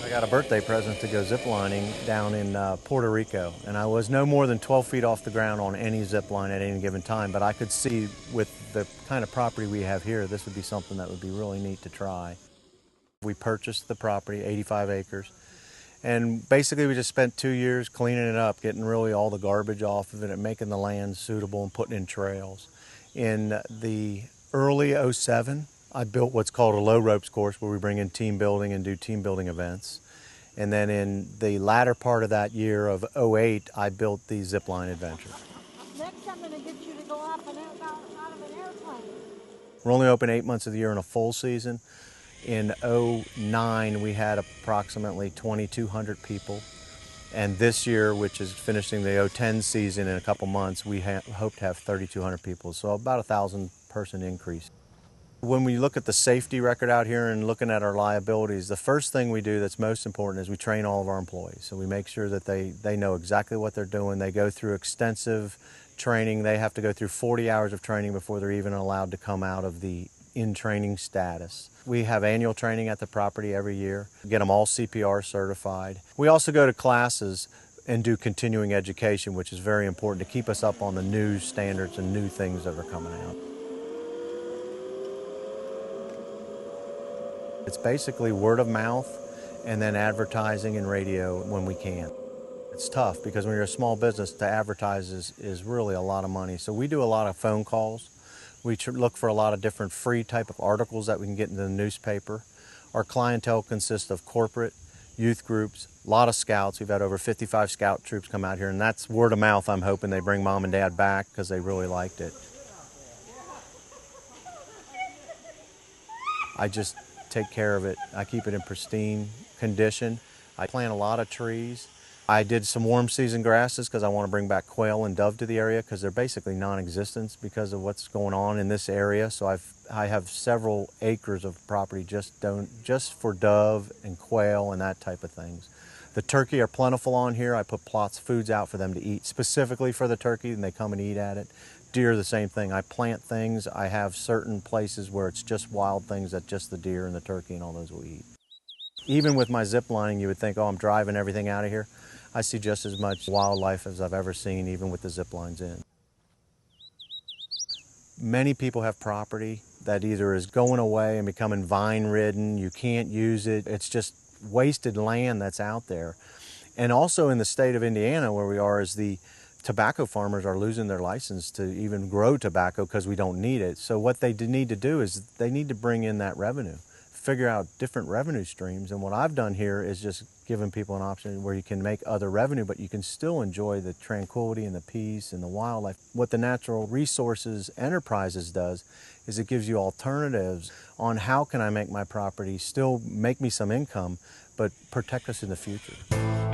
I got a birthday present to go ziplining down in Puerto Rico, and I was no more than 12 feet off the ground on any zip line at any given time, but I could see with the kind of property we have here, this would be something that would be really neat to try. We purchased the property, 85 acres, and basically we just spent 2 years cleaning it up, getting really all the garbage off of it and making the land suitable and putting in trails. In the early '07, I built what's called a low ropes course where we bring in team building and do team building events. And then in the latter part of that year of '08, I built the Zipline Adventures. Next I'm going to get you to go up and out of an airplane. We're only open 8 months of the year in a full season. In '09, we had approximately 2,200 people. And this year, which is finishing the '10 season in a couple months, we hope to have 3,200 people. So about a 1,000-person increase. When we look at the safety record out here and looking at our liabilities, the first thing we do that's most important is we train all of our employees. So we make sure that they know exactly what they're doing. They go through extensive training. They have to go through 40 hours of training before they're even allowed to come out of the in-training status. We have annual training at the property every year, get them all CPR certified. We also go to classes and do continuing education, which is very important to keep us up on the new standards and new things that are coming out. It's basically word of mouth and then advertising and radio when we can. It's tough because when you're a small business, to advertise is really a lot of money. So we do a lot of phone calls. We look for a lot of different free type of articles that we can get into the newspaper. Our clientele consists of corporate, youth groups, a lot of scouts. We've had over 55 scout troops come out here, and that's word of mouth. I'm hoping they bring mom and dad back because they really liked it. I just take care of it. I keep it in pristine condition. I plant a lot of trees. I did some warm season grasses because I want to bring back quail and dove to the area because they're basically non-existent because of what's going on in this area. So I have several acres of property just for dove and quail and that type of things. The turkey are plentiful on here. I put plots of foods out for them to eat specifically for the turkey, and they come and eat at it. Deer, the same thing. I plant things. I have certain places where it's just wild things that just the deer and the turkey and all those will eat. Even with my zip lining, you would think, oh, I'm driving everything out of here. I see just as much wildlife as I've ever seen, even with the zip lines in. Many people have property that either is going away and becoming vine-ridden. You can't use it. It's just wasted land that's out there. And also in the state of Indiana, where we are, is the tobacco farmers are losing their license to even grow tobacco because we don't need it. So what they need to do is they need to bring in that revenue, figure out different revenue streams. And what I've done here is just giving people an option where you can make other revenue, but you can still enjoy the tranquility and the peace and the wildlife. What the Natural Resources Enterprises does is it gives you alternatives on how can I make my property still make me some income, but protect us in the future.